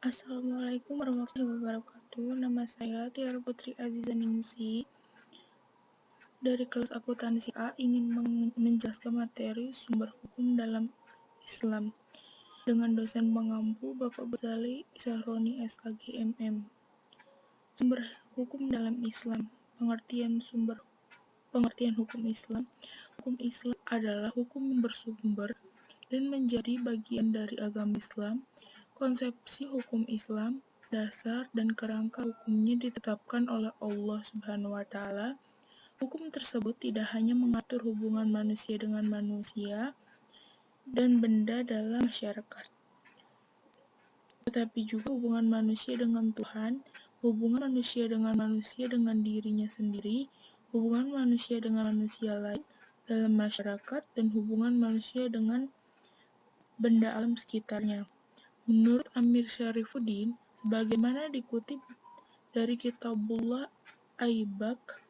Assalamualaikum warahmatullahi wabarakatuh. Nama saya Tiara Putri Aziza Ningsi dari kelas akuntansi A ingin menjelaskan materi sumber hukum dalam Islam dengan dosen pengampu Bapak Ghazali Sahroni SAG MM. Sumber hukum dalam Islam. Pengertian hukum Islam. Hukum Islam adalah hukum yang bersumber dan menjadi bagian dari agama Islam. Konsepsi hukum Islam, dasar dan kerangka hukumnya ditetapkan oleh Allah Subhanahu wa Ta'ala. Hukum tersebut tidak hanya mengatur hubungan manusia dengan manusia dan benda dalam masyarakat, tetapi juga hubungan manusia dengan Tuhan, hubungan manusia dengan dirinya sendiri, hubungan manusia dengan manusia lain dalam masyarakat, dan hubungan manusia dengan benda alam sekitarnya. Menurut Amir Syarifuddin, sebagaimana dikutip dari Kitabullah Aibak,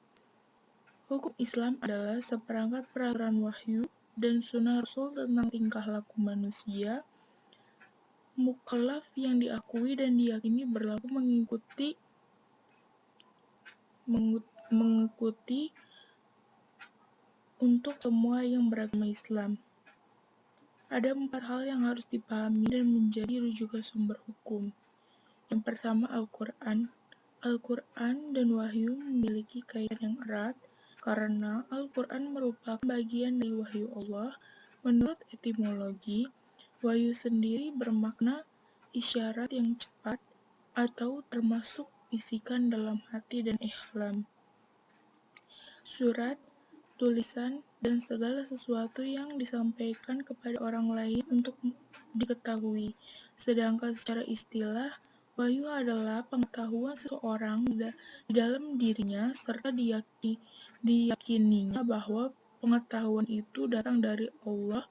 hukum Islam adalah seperangkat peraturan wahyu dan sunnah Rasul tentang tingkah laku manusia, mukallaf yang diakui dan diyakini berlaku mengikuti untuk semua yang beragama Islam. Ada 4 hal yang harus dipahami dan menjadi rujukan sumber hukum. Yang pertama, Al-Quran. Al-Quran dan wahyu memiliki kaitan yang erat karena Al-Quran merupakan bagian dari wahyu Allah. Menurut etimologi, wahyu sendiri bermakna isyarat yang cepat atau termasuk bisikan dalam hati dan ihlam. Surat, tulisan, dan segala sesuatu yang disampaikan kepada orang lain untuk diketahui. Sedangkan secara istilah, wahyu adalah pengetahuan seseorang di dalam dirinya serta diyakininya bahwa pengetahuan itu datang dari Allah,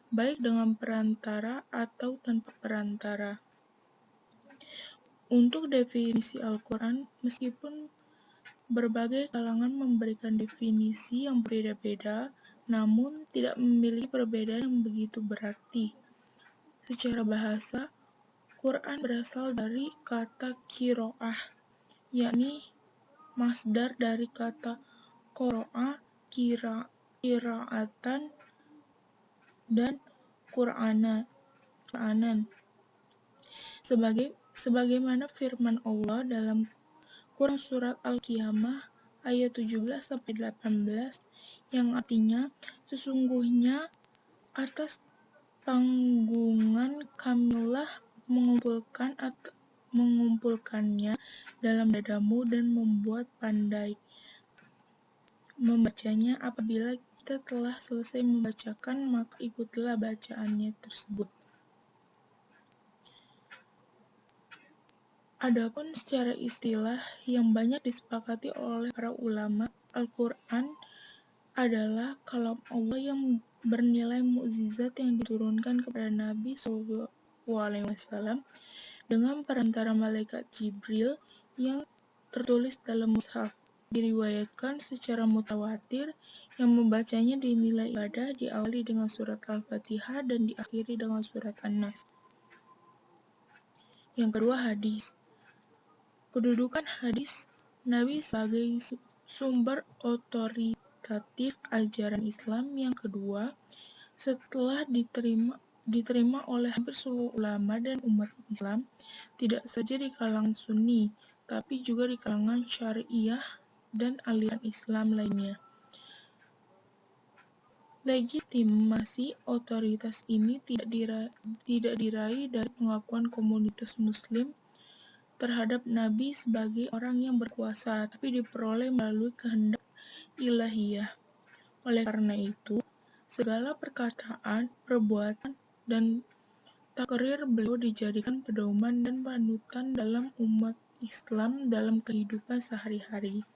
baik dengan perantara atau tanpa perantara. Untuk definisi Al-Quran, meskipun berbagai kalangan memberikan definisi yang berbeda-beda, namun tidak memiliki perbedaan yang begitu berarti. Secara bahasa, Quran berasal dari kata qiraah, yakni masdar dari kata qara'a, qira'atan, dan qur'anan. Sebagaimana firman Allah dalam Quran Surat Al-Qiyamah ayat 17-18 yang artinya, sesungguhnya atas tanggungan kamilah mengumpulkannya dalam dadamu dan membuat pandai membacanya. Apabila kita telah selesai membacakan, maka ikutilah bacaannya tersebut. Adapun secara istilah yang banyak disepakati oleh para ulama, Al-Quran adalah kalam Allah yang bernilai mukjizat yang diturunkan kepada Nabi SAW dengan perantara malaikat Jibril yang tertulis dalam mushaf. Diriwayatkan secara mutawatir yang membacanya dinilai ibadah, diawali dengan surat Al-Fatihah dan diakhiri dengan surat An-Nas. Yang kedua, hadis. Kedudukan hadis Nabi sebagai sumber otoritatif ajaran Islam. Yang kedua, setelah diterima oleh hampir seluruh ulama dan umat Islam, tidak saja di kalangan Sunni, tapi juga di kalangan Syariah dan aliran Islam lainnya. Legitimasi otoritas ini tidak diraih dari pengakuan komunitas Muslim terhadap Nabi sebagai orang yang berkuasa, tapi diperoleh melalui kehendak ilahiyah. Oleh karena itu, segala perkataan, perbuatan, dan takrir beliau dijadikan pedoman dan panutan dalam umat Islam dalam kehidupan sehari-hari.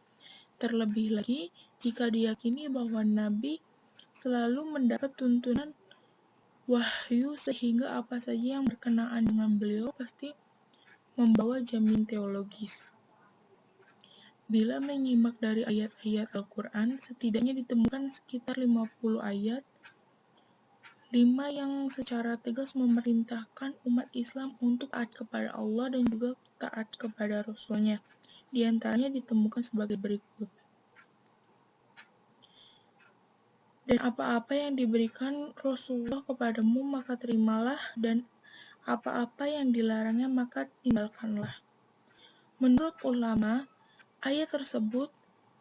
Terlebih lagi, jika diyakini bahwa Nabi selalu mendapat tuntunan wahyu sehingga apa saja yang berkenaan dengan beliau pasti membawa jamin teologis. Bila menyimak dari ayat-ayat Al-Quran, setidaknya ditemukan sekitar 50 ayat 5 yang secara tegas memerintahkan umat Islam untuk taat kepada Allah dan juga taat kepada Rasul-Nya. Di antaranya ditemukan sebagai berikut. Dan apa-apa yang diberikan Rasulullah kepadamu maka terimalah, dan apa-apa yang dilarangnya maka tinggalkanlah. Menurut ulama, ayat tersebut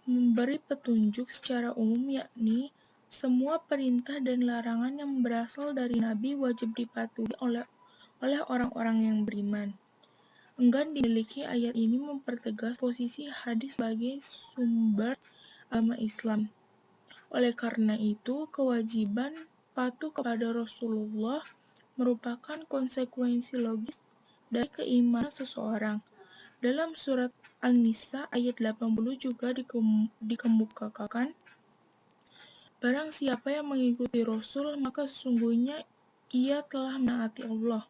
memberi petunjuk secara umum, yakni semua perintah dan larangan yang berasal dari Nabi wajib dipatuhi oleh orang-orang yang beriman. Enggan dimiliki, ayat ini mempertegas posisi hadis sebagai sumber agama Islam. Oleh karena itu, kewajiban patuh kepada Rasulullah merupakan konsekuensi logis dari keimanan seseorang. Dalam surat An-Nisa ayat 80 juga dikemukakan, barang siapa yang mengikuti Rasul, maka sesungguhnya ia telah menaati Allah.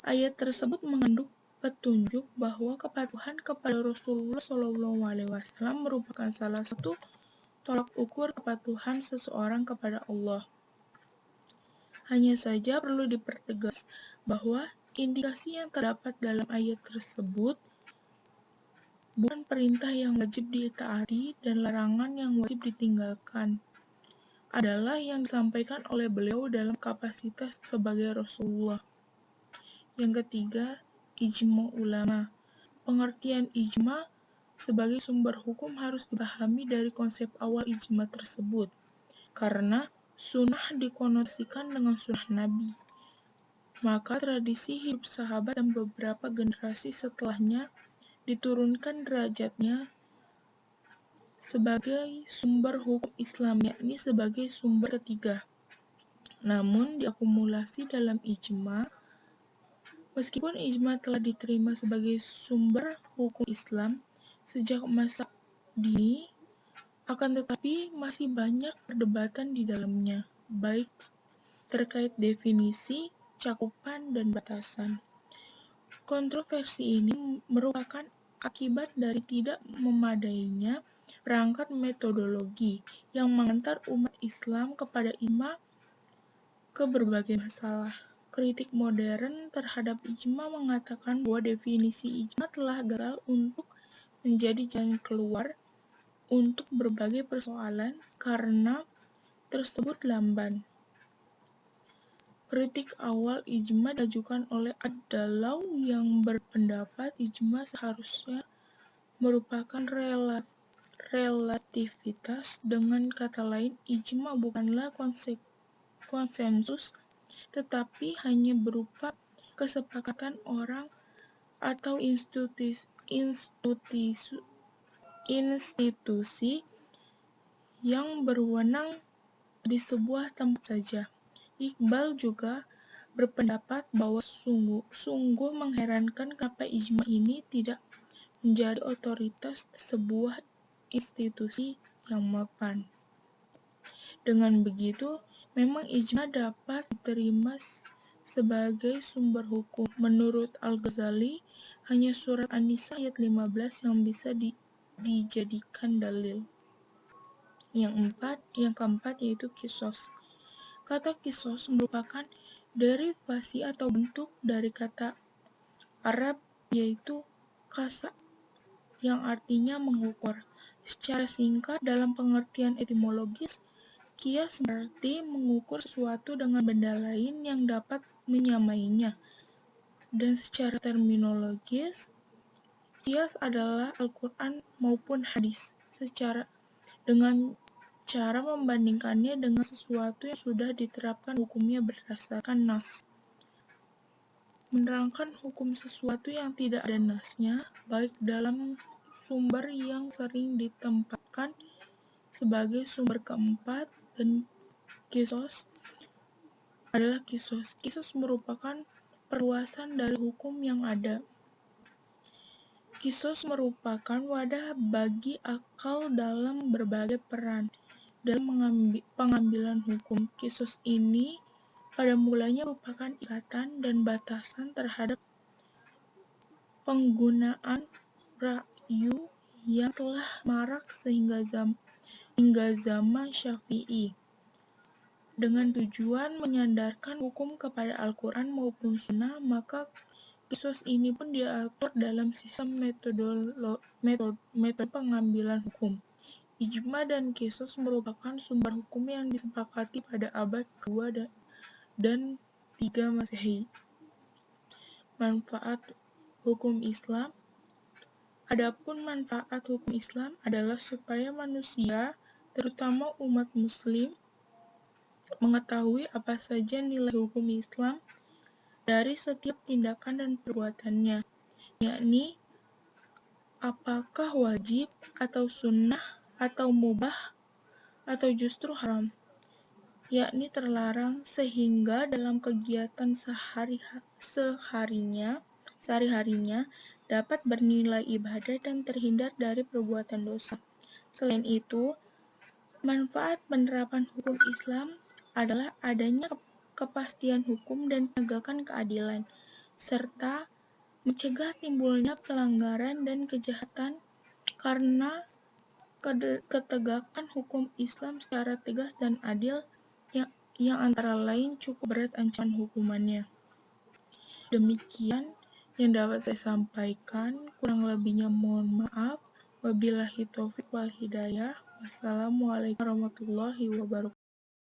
Ayat tersebut mengandung petunjuk bahwa kepatuhan kepada Rasulullah SAW merupakan salah satu tolak ukur kepatuhan seseorang kepada Allah. Hanya saja perlu dipertegas bahwa indikasi yang terdapat dalam ayat tersebut bukan perintah yang wajib ditaati dan larangan yang wajib ditinggalkan, adalah yang disampaikan oleh beliau dalam kapasitas sebagai Rasulullah. Yang ketiga, ijma ulama. Pengertian ijma sebagai sumber hukum harus dipahami dari konsep awal ijma tersebut, karena sunnah dikonotasikan dengan sunnah Nabi. Maka tradisi hidup sahabat dan beberapa generasi setelahnya diturunkan derajatnya sebagai sumber hukum Islam, yakni sebagai sumber ketiga. Namun diakumulasi dalam ijma, meskipun ijma telah diterima sebagai sumber hukum Islam sejak masa dini, akan tetapi masih banyak perdebatan di dalamnya, baik terkait definisi, cakupan, dan batasan. Kontroversi ini merupakan akibat dari tidak memadainya perangkat metodologi yang mengantar umat Islam kepada ijma ke berbagai masalah. Kritik modern terhadap ijma mengatakan bahwa definisi ijma telah gagal untuk menjadi jalan keluar untuk berbagai persoalan karena tersebut lamban. Kritik awal ijma diajukan oleh Ad-Dalaw yang berpendapat ijma seharusnya merupakan relativitas. Dengan kata lain, ijma bukanlah konsensus, tetapi hanya berupa kesepakatan orang atau institusi yang berwenang di sebuah tempat saja. Iqbal juga berpendapat bahwa sungguh mengherankan kenapa ijma ini tidak menjadi otoritas sebuah institusi yang mapan. Dengan begitu, memang ijma dapat diterima sebagai sumber hukum. Menurut Al-Ghazali, hanya surat An-Nisa ayat 15 yang bisa dijadikan dalil. Yang keempat yaitu kisos. Kata kisos merupakan derivasi atau bentuk dari kata Arab yaitu kasa, yang artinya mengukur. Secara singkat, dalam pengertian etimologis, kias berarti mengukur sesuatu dengan benda lain yang dapat menyamainya. Dan secara terminologis, kias adalah Al-Quran maupun hadis, dengan cara membandingkannya dengan sesuatu yang sudah diterapkan hukumnya berdasarkan nas. Menerangkan hukum sesuatu yang tidak ada nasnya, baik dalam sumber yang sering ditempatkan sebagai sumber keempat, dan kisos adalah kisos. Kisos merupakan perluasan dari hukum yang ada. Kisos merupakan wadah bagi akal dalam berbagai peran dalam pengambilan hukum. Kisos ini pada mulanya merupakan ikatan dan batasan terhadap penggunaan ra'yu yang telah marak hingga zaman Syafi'i. dengan tujuan menyandarkan hukum kepada Al-Quran maupun Sunnah, maka kisos ini pun diatur dalam sistem metode pengambilan hukum. Ijma dan kisos merupakan sumber hukum yang disepakati pada abad kedua dan 3 Masehi. Manfaat hukum Islam. Adapun manfaat hukum Islam adalah supaya manusia, terutama umat muslim, mengetahui apa saja nilai hukum Islam dari setiap tindakan dan perbuatannya, yakni apakah wajib atau sunnah atau mubah atau justru haram, yakni terlarang, sehingga dalam kegiatan sehari-harinya dapat bernilai ibadah dan terhindar dari perbuatan dosa. Selain itu, manfaat penerapan hukum Islam adalah adanya kepastian hukum dan penegakan keadilan, serta mencegah timbulnya pelanggaran dan kejahatan karena ketegakan hukum Islam secara tegas dan adil yang antara lain cukup berat ancaman hukumannya. Demikian yang dapat saya sampaikan, kurang lebihnya mohon maaf. Wabillahi taufiq wal hidayah. Wassalamualaikum warahmatullahi wabarakatuh.